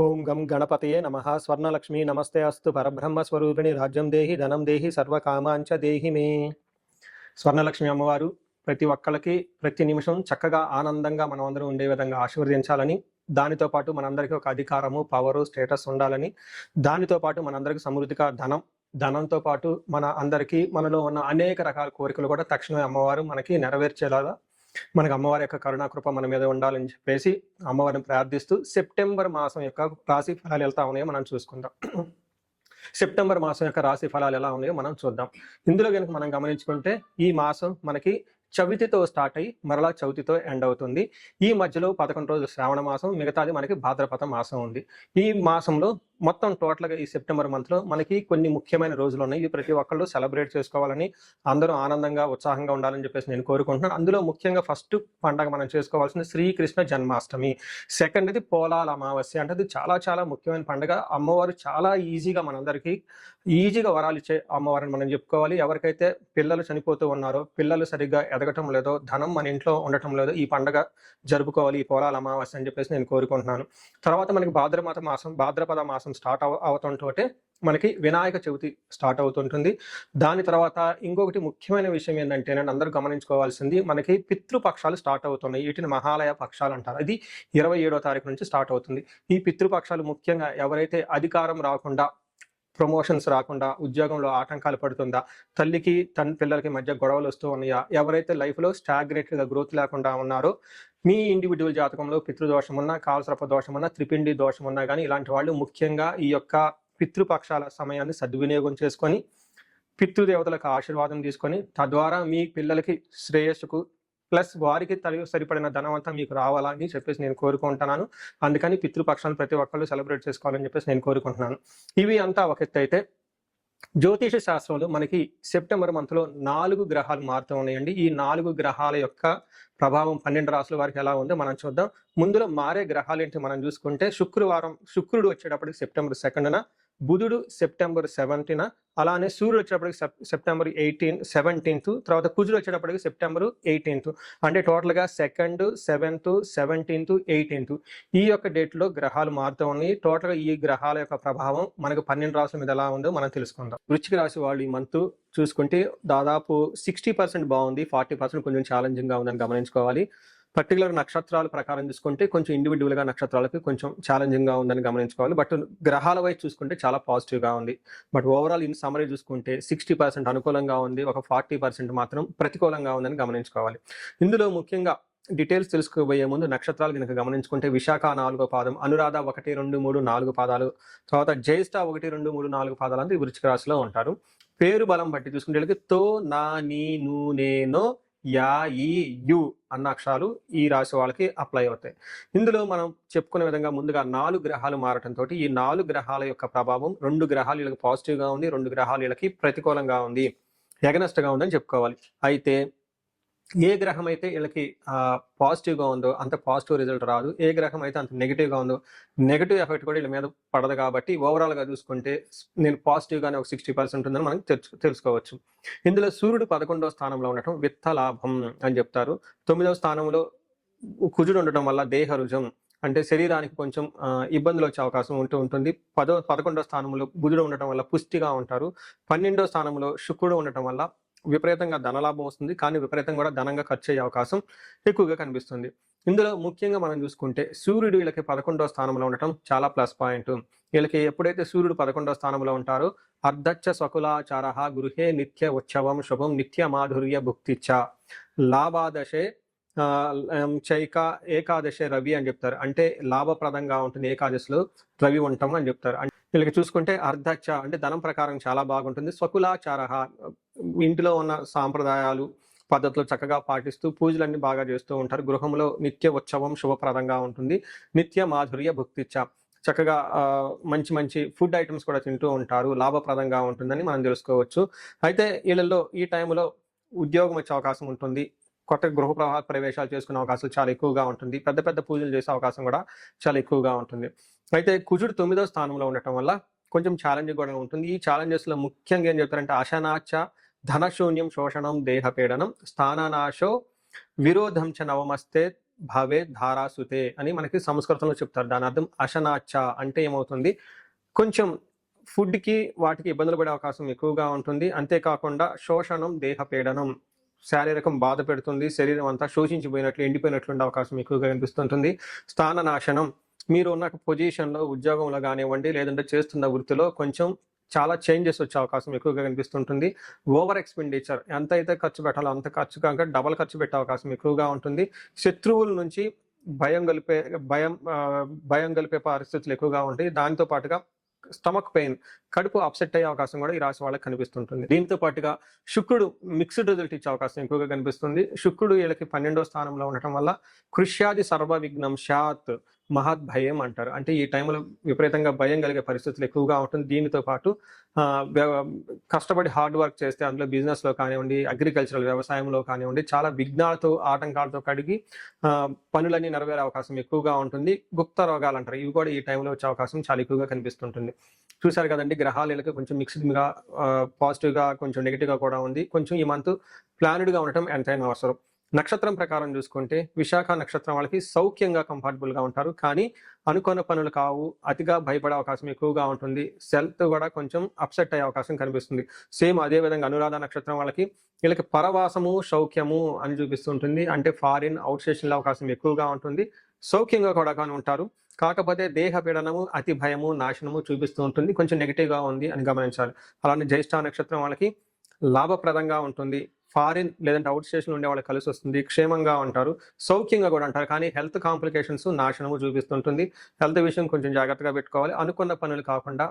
ఓం గం గణపతయే నమః. స్వర్ణలక్ష్మి నమస్తే అస్తు. పరబ్రహ్మ స్వరూపిణి రాజ్యం దేహి ధనం దేహి సర్వకామాంచ దేహి మే. స్వర్ణలక్ష్మి అమ్మవారు ప్రతి ఒక్కళ్ళకి ప్రతి నిమిషం చక్కగా ఆనందంగా మనం అందరం ఉండే విధంగా ఆశీర్వదించాలని, దానితో పాటు మనందరికీ ఒక అధికారము, పవరు, స్టేటస్ ఉండాలని, దానితో పాటు మనందరికీ సమృద్ధిగా ధనంతో పాటు మన అందరికీ మనలో ఉన్న అనేక రకాల కోరికలు కూడా తక్షణమే అమ్మవారు మనకి నెరవేర్చేలాగా మనకు అమ్మవారి యొక్క కరుణాకృప మన మీద ఉండాలని చెప్పేసి అమ్మవారిని ప్రార్థిస్తూ సెప్టెంబర్ మాసం యొక్క రాశి ఫలాలు ఎలా ఉన్నాయో మనం చూసుకుందాం. సెప్టెంబర్ మాసం యొక్క రాశి ఫలాలు ఎలా ఉన్నాయో మనం చూద్దాం. ఇందులో కనుక మనం గమనించుకుంటే ఈ మాసం మనకి చవితితో స్టార్ట్ అయ్యి మరలా చవితితో ఎండ్ అవుతుంది. ఈ మధ్యలో 11 రోజులు శ్రావణ మాసం, మిగతాది మనకి భాద్రపద మాసం ఉంది. ఈ మాసంలో మొత్తం టోటల్గా ఈ సెప్టెంబర్ మంత్లో మనకి కొన్ని ముఖ్యమైన రోజులు ఉన్నాయి. ఇవి ప్రతి ఒక్కళ్ళు సెలబ్రేట్ చేసుకోవాలని, అందరూ ఆనందంగా ఉత్సాహంగా ఉండాలని చెప్పేసి నేను కోరుకుంటున్నాను. అందులో ముఖ్యంగా ఫస్ట్ పండగ మనం చేసుకోవాల్సింది శ్రీకృష్ణ జన్మాష్టమి. సెకండ్ది పోలాల అమావాస్య. అంటే అది చాలా చాలా ముఖ్యమైన పండుగ. అమ్మవారు చాలా ఈజీగా మనందరికీ ఈజీగా వరాలు ఇచ్చే అమ్మవారిని మనం చెప్పుకోవాలి. ఎవరికైతే పిల్లలు చనిపోతూ ఉన్నారో, పిల్లలు సరిగ్గా ఎదగటం లేదో, ధనం మన ఇంట్లో ఉండటం లేదో, ఈ పండుగ జరుపుకోవాలి, ఈ పోలాల అమావాస్య అని చెప్పేసి నేను కోరుకుంటున్నాను. తర్వాత మనకి భాద్రపద మాసం స్టార్ట్ అవుతుంటే మనకి వినాయక చవితి స్టార్ట్ అవుతుంటుంది. దాని తర్వాత ఇంకొకటి ముఖ్యమైన విషయం ఏంటంటే, నేను అందరూ గమనించుకోవాల్సింది, మనకి పితృపక్షాలు స్టార్ట్ అవుతున్నాయి. వీటిని మహాలయ పక్షాలు అంటారు. ఇది 27వ తారీఖు నుంచి స్టార్ట్ అవుతుంది. ఈ పితృపక్షాలు ముఖ్యంగా ఎవరైతే అధికారం రాకుండా, ప్రమోషన్స్ రాకుండా, ఉద్యోగంలో ఆటంకాలు పడుతుందా, తల్లికి పిల్లలకి మధ్య గొడవలు వస్తూ ఉన్నాయా, ఎవరైతే లైఫ్లో స్టాగ్నేటెడ్గా గ్రోత్ లేకుండా ఉన్నారో, మీ ఇండివిజువల్ జాతకంలో పితృదోషం ఉన్నా, కాలసర్ప దోషం ఉన్నా, త్రిపిండి దోషం ఉన్నా కానీ, ఇలాంటి వాళ్ళు ముఖ్యంగా ఈ యొక్క పితృపక్షాల సమయాన్ని సద్వినియోగం చేసుకొని పితృదేవతలకు ఆశీర్వాదం తీసుకొని, తద్వారా మీ పిల్లలకి శ్రేయస్సుకు ప్లస్ వారికి సరిపడిన ధనం అంతా మీకు రావాలని చెప్పేసి నేను కోరుకుంటున్నాను. అందుకని పితృపక్షాలను ప్రతి ఒక్కళ్ళు సెలబ్రేట్ చేసుకోవాలని చెప్పేసి నేను కోరుకుంటున్నాను. ఇవి అంతా ఒక ఎత్తు అయితే, జ్యోతిష శాస్త్రంలో మనకి సెప్టెంబర్ మంత్లో 4 గ్రహాలు మారుతూ ఉన్నాయండి. ఈ 4 గ్రహాల యొక్క ప్రభావం 12 రాసుల వారికి ఎలా ఉందో మనం చూద్దాం. ముందులో మారే గ్రహాలు ఏంటి మనం చూసుకుంటే, శుక్రుడు వచ్చేటప్పటికి సెప్టెంబర్ 2న, బుధుడు సెప్టెంబర్ 7న, అలానే సూర్యుడు వచ్చేటప్పటికి సెప్టెంబర్ 17th, తర్వాత కుజుడు వచ్చేటప్పటికి సెప్టెంబర్ 18th. అంటే టోటల్గా 2nd, 7th, 17th, 18th ఈ యొక్క డేట్లో గ్రహాలు మారుతూ ఉన్నాయి. టోటల్గా ఈ గ్రహాల యొక్క ప్రభావం మనకు 12 రాసుల మీద ఎలా ఉందో మనం తెలుసుకుందాం. వృశ్చిక రాశి వాళ్ళు ఈ మంత్ చూసుకుంటే దాదాపు 60% బాగుంది, 40% కొంచెం ఛాలెంజింగ్గా ఉందని గమనించుకోవాలి. పర్టికులర్ నక్షత్రాల ప్రకారం చూసుకుంటే కొంచెం ఇండివిజువల్గా నక్షత్రాలకి కొంచెం ఛాలెంజింగ్గా ఉందని గమనించుకోవాలి. బట్ గ్రహాల వైపు చూసుకుంటే చాలా పాజిటివ్గా ఉంది. బట్ ఓవరాల్ ఇన్ సమరీ చూసుకుంటే 60% అనుకూలంగా ఉంది, ఒక 40% మాత్రం ప్రతికూలంగా ఉందని గమనించుకోవాలి. ఇందులో ముఖ్యంగా డీటెయిల్స్ తెలుసుకోబోయే ముందు నక్షత్రాలు కనుక గమనించుకుంటే, విశాఖ 4వ పాదం, అనురాధ 1, 2, 3, 4 పాదాలు, తర్వాత జ్యేష్ఠ 1, 2, 3, 4 పాదాలు అంటే వృశ్చిక రాశిలో ఉంటారు. పేరు బలం బట్టి చూసుకుంటే వీళ్ళకి తో, నా, నీ, ను, నేనో, యా, ఈ, యు అన్న అక్షరాలు ఈ రాశి వాళ్ళకి అప్లై అవుతాయి. ఇందులో మనం చెప్పుకునే విధంగా ముందుగా 4 గ్రహాలు మారటంతో ఈ 4 గ్రహాల యొక్క ప్రభావం 2 గ్రహాలు వీళ్ళకి పాజిటివ్గా ఉంది, 2 గ్రహాలు వీళ్ళకి ప్రతికూలంగా ఉంది, ఎగనెస్ట్గా ఉందని చెప్పుకోవాలి. అయితే ఏ గ్రహం అయితే వీళ్ళకి పాజిటివ్గా ఉందో అంత పాజిటివ్ రిజల్ట్ రాదు, ఏ గ్రహం అయితే అంత నెగిటివ్గా ఉందో నెగిటివ్ ఎఫెక్ట్ కూడా వీళ్ళ మీద పడదు. కాబట్టి ఓవరాల్గా చూసుకుంటే నేను పాజిటివ్గానే ఒక 60% ఉందని మనం తెలుసుకోవచ్చు. ఇందులో సూర్యుడు 11వ స్థానంలో ఉండటం విత్త లాభం అని చెప్తారు. 9వ స్థానంలో కుజుడు ఉండటం వల్ల దేహ రుజం, అంటే శరీరానికి కొంచెం ఇబ్బందులు వచ్చే అవకాశం ఉంటుంది. 11వ స్థానంలో బుధుడు ఉండటం వల్ల పుష్టిగా ఉంటారు. 12వ స్థానంలో శుక్రుడు ఉండటం వల్ల విపరీతంగా ధనలాభం వస్తుంది, కానీ విపరీతంగా కూడా ధనంగా ఖర్చు అయ్యే అవకాశం ఎక్కువగా కనిపిస్తుంది. ఇందులో ముఖ్యంగా మనం చూసుకుంటే సూర్యుడు వీళ్ళకి 11వ స్థానంలో ఉండటం చాలా ప్లస్ పాయింట్. వీళ్ళకి ఎప్పుడైతే సూర్యుడు 11వ స్థానంలో ఉంటారో, అర్ధచ్చ స్వకులాచార గృహే నిత్య ఉత్సవం శుభం నిత్య మాధుర్య భుక్తిచ్చ లాభాదశే చైక ఏకాదశి రవి అని చెప్తారు. అంటే లాభప్రదంగా ఉంటుంది ఏకాదశిలో రవి ఉండటం అని చెప్తారు. వీళ్ళకి చూసుకుంటే అర్ధచ్చ అంటే ధనం ప్రకారం చాలా బాగుంటుంది. స్వకులాచార ఇంటిలో ఉన్న సాంప్రదాయాలు పద్ధతులు చక్కగా పాటిస్తూ పూజలన్నీ బాగా చేస్తూ ఉంటారు. గృహంలో నిత్య ఉత్సవం శుభప్రదంగా ఉంటుంది. నిత్య మాధుర్య భుక్తిచ్చ చక్కగా మంచి మంచి ఫుడ్ ఐటమ్స్ కూడా తింటూ ఉంటారు, లాభప్రదంగా ఉంటుందని మనం తెలుసుకోవచ్చు. అయితే వీళ్ళల్లో ఈ టైంలో ఉద్యోగం వచ్చే అవకాశం ఉంటుంది, కొత్త గృహ ప్రవేశాలు చేసుకునే అవకాశం చాలా ఎక్కువగా ఉంటుంది, పెద్ద పెద్ద పూజలు చేసే అవకాశం కూడా చాలా ఎక్కువగా ఉంటుంది. అయితే కుజుడు 9వ స్థానంలో ఉండటం వల్ల కొంచెం ఛాలెంజ్ కూడా ఉంటుంది. ఈ ఛాలెంజెస్లో ముఖ్యంగా ఏం చెప్తారంటే, అశనాచ ధనశూన్యం శోషణం దేహపీడనం స్థాననాశో విరోధం చ నవమస్తే భవే ధారాసుతే అని మనకి సంస్కృతంలో చెప్తారు. దాని అర్థం అశనాచ అంటే ఏమవుతుంది, కొంచెం ఫుడ్‌కి వాటికి ఇబ్బందులు పడే అవకాశం ఎక్కువగా ఉంటుంది. అంతేకాకుండా శోషణం, దేహపీడనం, శారీరకం బాధ పెడుతుంది. శరీరం అంతా శోషించిపోయినట్లు, ఎండిపోయినట్లు ఉండే అవకాశం ఎక్కువగా కనిపిస్తుంటుంది. స్థాన నాశనం, మీరు ఉన్న పొజిషన్‌లో, ఉద్యోగంలో గానివ్వండి, లేదంటే చేస్తున్న వృత్తిలో కొంచెం చాలా చేంజెస్ వచ్చే అవకాశం ఎక్కువగా కనిపిస్తుంటుంది. ఓవర్ ఎక్స్‌పెండిచర్, ఎంతైతే ఖర్చు పెట్టాలో అంత ఖర్చు కాక డబల్ ఖర్చు పెట్టే అవకాశం ఎక్కువగా ఉంటుంది. శత్రువుల నుంచి భయం గలిపే భయం గలిపే పరిస్థితులు ఎక్కువగా ఉంటాయి. దానితో పాటుగా స్టమక్ పెయిన్, కడుపు అప్సెట్ అయ్యే అవకాశం కూడా ఈ రాశి వాళ్ళకి కనిపిస్తుంటుంది. దీంతో పాటుగా శుక్రుడు మిక్స్డ్ రిజల్ట్ ఇచ్చే అవకాశం ఎక్కువగా కనిపిస్తుంది. శుక్రుడు వీళ్ళకి 12వ స్థానంలో ఉండటం వల్ల కృష్యాది సర్వ విఘ్నం శాత్ మహద్ భయం అంటారు. అంటే ఈ టైంలో విపరీతంగా భయం కలిగే పరిస్థితులు ఎక్కువగా ఉంటుంది. దీనితో పాటు కష్టపడి హార్డ్ వర్క్ చేస్తే అందులో బిజినెస్లో కానివ్వండి, అగ్రికల్చరల్ వ్యవసాయంలో కానివ్వండి, చాలా విఘ్నాలతో ఆటంకాలతో కడిగి పనులన్నీ నెరవేరే అవకాశం ఎక్కువగా ఉంటుంది. గుప్త రోగాలు అంటారు, ఇవి కూడా ఈ టైంలో వచ్చే అవకాశం చాలా ఎక్కువగా కనిపిస్తుంటుంది. చూశారు కదండి, గ్రహాలు వీళ్ళకి కొంచెం మిక్స్డ్గా, పాజిటివ్గా, కొంచెం నెగిటివ్గా కూడా ఉంది. కొంచెం ఈ మంత్ ప్లాన్డ్గా ఉండటం ఎంతైనా అవసరం. నక్షత్రం ప్రకారం చూసుకుంటే విశాఖ నక్షత్రం వాళ్ళకి సౌఖ్యంగా, కంఫర్టబుల్గా ఉంటారు. కానీ అనుకున్న పనులు కావు, అతిగా భయపడే అవకాశం ఎక్కువగా ఉంటుంది. హెల్త్ కూడా కొంచెం అప్సెట్ అయ్యే అవకాశం కనిపిస్తుంది. సేమ్ అదే విధంగా అనురాధ నక్షత్రం వాళ్ళకి వీళ్ళకి పరవాసము, సౌఖ్యము అని చూపిస్తుంటుంది. అంటే ఫారిన్, అవుట్ స్టేషన్ల అవకాశం ఎక్కువగా ఉంటుంది. సౌఖ్యంగా కూడా కానీ ఉంటారు. కాకపోతే దేహ పీడనము, అతి భయము, నాశనము చూపిస్తూ ఉంటుంది. కొంచెం నెగిటివ్గా ఉంది అని గమనించాలి. అలానే జ్యేష్ఠ నక్షత్రం వాళ్ళకి లాభప్రదంగా ఉంటుంది. ఫారిన్ లేదంటే అవుట్ స్టేషన్ ఉండే వాళ్ళకి కలిసి వస్తుంది. క్షేమంగా ఉంటారు, సౌఖ్యంగా కూడా ఉంటారు. కానీ హెల్త్ కాంప్లికేషన్స్, నాశనము చూపిస్తుంటుంది. హెల్త్ విషయం కొంచెం జాగ్రత్తగా పెట్టుకోవాలి. అనుకున్న పనులు కాకుండా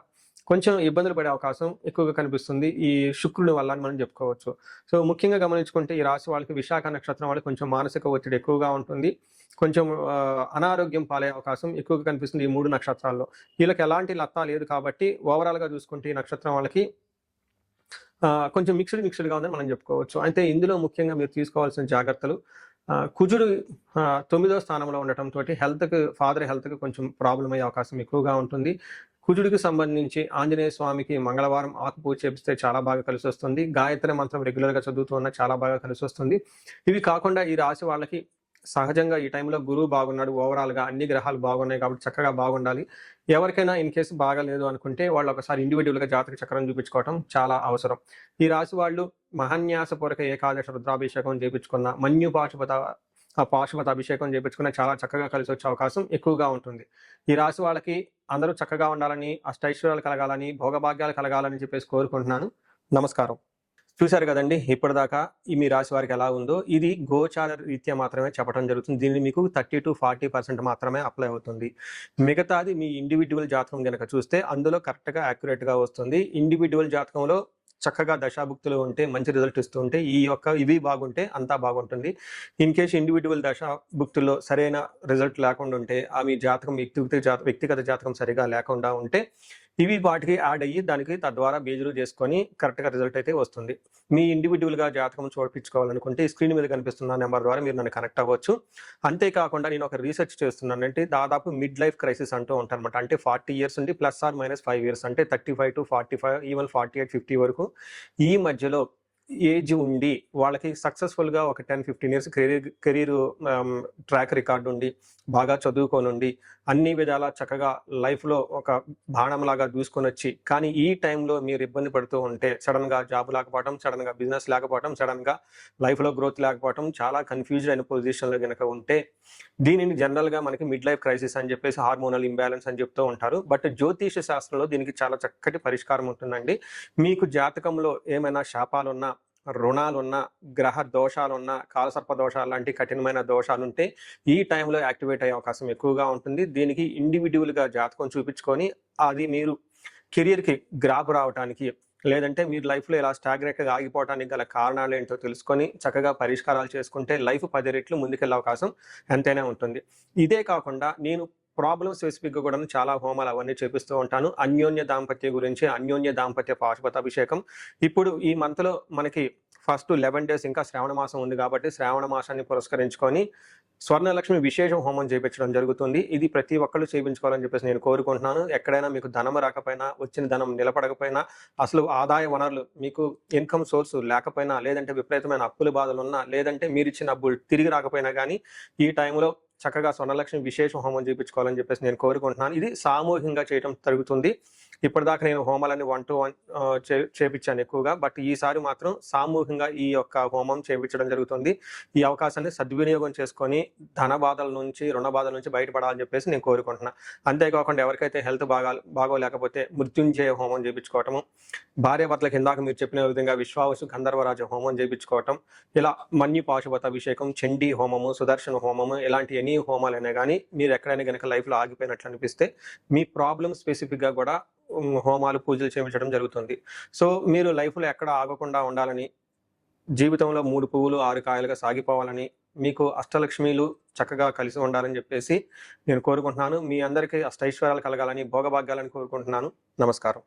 కొంచెం ఇబ్బందులు పడే అవకాశం ఎక్కువగా కనిపిస్తుంది ఈ శుక్రుని వల్ల అని మనం చెప్పుకోవచ్చు. సో ముఖ్యంగా గమనించుకుంటే ఈ రాశి వాళ్ళకి విశాఖ నక్షత్రం వాళ్ళకి కొంచెం మానసిక ఒత్తిడి ఎక్కువగా ఉంటుంది. కొంచెం అనారోగ్యం పాలే అవకాశం ఎక్కువగా కనిపిస్తుంది ఈ 3 నక్షత్రాల్లో. వీళ్ళకి ఎలాంటి లత్తా లేదు కాబట్టి ఓవరాల్గా చూసుకుంటే ఈ నక్షత్రం వాళ్ళకి కొంచెం మిక్స్డ్‌గా ఉందని మనం చెప్పుకోవచ్చు. అయితే ఇందులో ముఖ్యంగా మీరు తీసుకోవాల్సిన జాగ్రత్తలు, కుజుడు 9వ స్థానంలో ఉండటంతోటి ఫాదర్ హెల్త్‌కి కొంచెం ప్రాబ్లమ్ అయ్యే అవకాశం ఎక్కువగా ఉంటుంది. కుజుడికి సంబంధించి ఆంజనేయ స్వామికి మంగళవారం ఆకుపూజ చేపిస్తే చాలా బాగా కలిసొస్తుంది. గాయత్రి మంత్రం రెగ్యులర్‌గా చదువుతూ ఉన్నా చాలా బాగా కలిసొస్తుంది. ఇవి కాకుండా ఈ రాశి వాళ్ళకి సహజంగా ఈ టైంలో గురువు బాగున్నాడు, ఓవరాల్‌గా అన్ని గ్రహాలు బాగున్నాయి కాబట్టి చక్కగా బాగుండాలి. ఎవరికైనా ఇన్ కేసు బాగాలేదు అనుకుంటే వాళ్ళు ఒకసారి ఇండివిడ్యువల్‌గా జాతక చక్రం చూపించుకోవటం చాలా అవసరం. ఈ రాశి వాళ్ళు మహాన్యాసపూర్వక ఏకాదశ రుద్రాభిషేకం చేపించుకున్న, పాశుపత అభిషేకం చేపించుకున్న చాలా చక్కగా కలిసి వచ్చే అవకాశం ఎక్కువగా ఉంటుంది. ఈ రాశి వాళ్ళకి అందరూ చక్కగా ఉండాలని, అష్టైశ్వర్యాలు కలగాలని, భోగభాగ్యాలు కలగాలని చెప్పేసి కోరుకుంటున్నాను. నమస్కారం. చూశారు కదండి, ఇప్పటిదాకా ఈ మీ రాశి వారికి ఎలా ఉందో. ఇది గోచార రీత్యా మాత్రమే చెప్పడం జరుగుతుంది. దీన్ని మీకు 30-40% మాత్రమే అప్లై అవుతుంది. మిగతాది మీ ఇండివిడ్యువల్ జాతకం కనుక చూస్తే అందులో కరెక్ట్గా యాక్యురేట్గా వస్తుంది. ఇండివిడ్యువల్ జాతకంలో చక్కగా దశాభుక్తులు ఉంటే మంచి రిజల్ట్ ఇస్తూ ఉంటే ఇవి బాగుంటే అంతా బాగుంటుంది. ఇన్ కేస్ ఇండివిడ్యువల్ దశాభుక్తుల్లో సరైన రిజల్ట్ లేకుండా ఉంటే, మీ జాతకం వ్యక్తిగత జాతకం సరిగా లేకుండా ఉంటే ఇవి వాటికి యాడ్ అయ్యి దానికి తద్వారా బేజులు చేసుకొని కరెక్ట్గా రిజల్ట్ అయితే వస్తుంది. మీ ఇండివిడ్యువల్గా జాతకం చూపించుకోవాలనుకుంటే ఈ స్క్రీన్ మీద కనిపిస్తున్న నెంబర్ ద్వారా మీరు నన్ను కనెక్ట్ అవ్వచ్చు. అంతేకాకుండా నేను ఒక రీసెర్చ్ చేస్తున్నాను. అంటే దాదాపు మిడ్ లైఫ్ క్రైసిస్ అంటూ ఉంటానమాట. అంటే 40 ఇయర్స్ నుండి +or- 5 ఇయర్స్, అంటే 35-45, ఈవెన్ 48-50 వరకు ఈ మధ్యలో ఏజ్ ఉండి వాళ్ళకి సక్సెస్ఫుల్గా ఒక 10-15 ఇయర్స్ కెరీర్ ట్రాక్ రికార్డు ఉండి, బాగా చదువుకోనుండి, అన్ని విధాలా చక్కగా లైఫ్లో ఒక బాణంలాగా దూసుకొని వచ్చి, కానీ ఈ టైంలో మీరు ఇబ్బంది పడుతూ ఉంటే, సడన్గా జాబ్ లేకపోవడం, సడన్గా బిజినెస్ లేకపోవడం, సడన్గా లైఫ్లో గ్రోత్ లేకపోవడం, చాలా కన్ఫ్యూజ్డ్ అయిన పొజిషన్లో కనుక ఉంటే, దీనిని జనరల్గా మనకి మిడ్ లైఫ్ క్రైసిస్ అని చెప్పేసి, హార్మోనల్ ఇంబ్యాలెన్స్ అని చెప్తూ ఉంటారు. బట్ జ్యోతిష శాస్త్రంలో దీనికి చాలా చక్కటి పరిష్కారం ఉంటుందండి. మీకు జాతకంలో ఏమైనా శాపాలున్నా, రుణాలున్నా, గ్రహ దోషాలున్నా, కాలసర్ప దోషాలు లాంటి కఠినమైన దోషాలుంటే ఈ టైంలో యాక్టివేట్ అయ్యే అవకాశం ఎక్కువగా ఉంటుంది. దీనికి ఇండివిడ్యువల్గా జాతకం చూపించుకొని అది మీరు కెరియర్కి గ్రాప్ రావడానికి, లేదంటే మీరు లైఫ్లో ఇలా స్టాగ్నేట్గా ఆగిపోవడానికి గల కారణాలు ఏంటో తెలుసుకొని చక్కగా పరిష్కారాలు చేసుకుంటే లైఫ్ 10 రెట్లు ముందుకెళ్ళే అవకాశం ఎంతైనా ఉంటుంది. ఇదే కాకుండా నేను ప్రాబ్లమ్ స్పెసిఫిక్గా కూడా చాలా హోమాలు అవన్నీ చేపిస్తూ ఉంటాను. అన్యోన్య దాంపత్య గురించి, అన్యోన్య దాంపత్య పాశుపతాభిషేకం. ఇప్పుడు ఈ మంత్లో మనకి ఫస్ట్ 11 డేస్ ఇంకా శ్రావణ మాసం ఉంది కాబట్టి శ్రావణ మాసాన్ని పురస్కరించుకొని స్వర్ణలక్ష్మి విశేష హోమం చేపించడం జరుగుతుంది. ఇది ప్రతి ఒక్కళ్ళు చేయించుకోవాలని చెప్పేసి నేను కోరుకుంటున్నాను. ఎక్కడైనా మీకు ధనం రాకపోయినా, వచ్చిన ధనం నిలబడకపోయినా, అసలు ఆదాయ వనరులు మీకు ఇన్కమ్ సోర్స్ లేకపోయినా, లేదంటే విపరీతమైన అప్పుల బాధలున్నా, లేదంటే మీరిచ్చిన డబ్బులు తిరిగి రాకపోయినా గానీ ఈ టైంలో చక్కగా స్వర్ణలక్ష్మి విశేష హోమం చేయించుకోవాలని చెప్పేసి నేను కోరుకుంటున్నాను. ఇది సామూహికంగా చేయడం జరుగుతుంది. ఇప్పటిదాకా నేను హోమాలన్నీ 1 to 1 చేపించాను ఎక్కువగా. బట్ ఈసారి మాత్రం సామూహికంగా ఈ యొక్క హోమం చేపించడం జరుగుతుంది. ఈ అవకాశాన్ని సద్వినియోగం చేసుకొని ధన బాధల నుంచి, రుణ బాధల నుంచి బయటపడాలని చెప్పేసి నేను కోరుకుంటున్నా. అంతేకాకుండా ఎవరికైతే హెల్త్ బాగోలేకపోతే మృత్యుంజయ హోమం చేయించుకోవటము, భార్యాభర్తలకు ఇందాక మీరు చెప్పిన విధంగా విశ్వావసు గంధర్వరాజ హోమం చేయించుకోవటం, ఇలా మన్యు పాశుపత అభిషేకం, చండీ హోమము, సుదర్శన హోమము, ఇలాంటి ఎన్ని హోమాలైనా కానీ మీరు ఎక్కడైనా కనుక లైఫ్లో ఆగిపోయినట్లు అనిపిస్తే మీ ప్రాబ్లమ్ స్పెసిఫిక్గా కూడా హోమాలు, పూజలు చేయించడం జరుగుతుంది. సో మీరు లైఫ్లో ఎక్కడ ఆగకుండా ఉండాలని, జీవితంలో 3 పువ్వులు 6 కాయలుగా సాగిపోవాలని, మీకు అష్టలక్ష్మీలు చక్కగా కలిసి ఉండాలని చెప్పేసి నేను కోరుకుంటున్నాను. మీ అందరికీ అష్టైశ్వర్యాలు కలగాలని, భోగభాగ్యాలని కోరుకుంటున్నాను. నమస్కారం.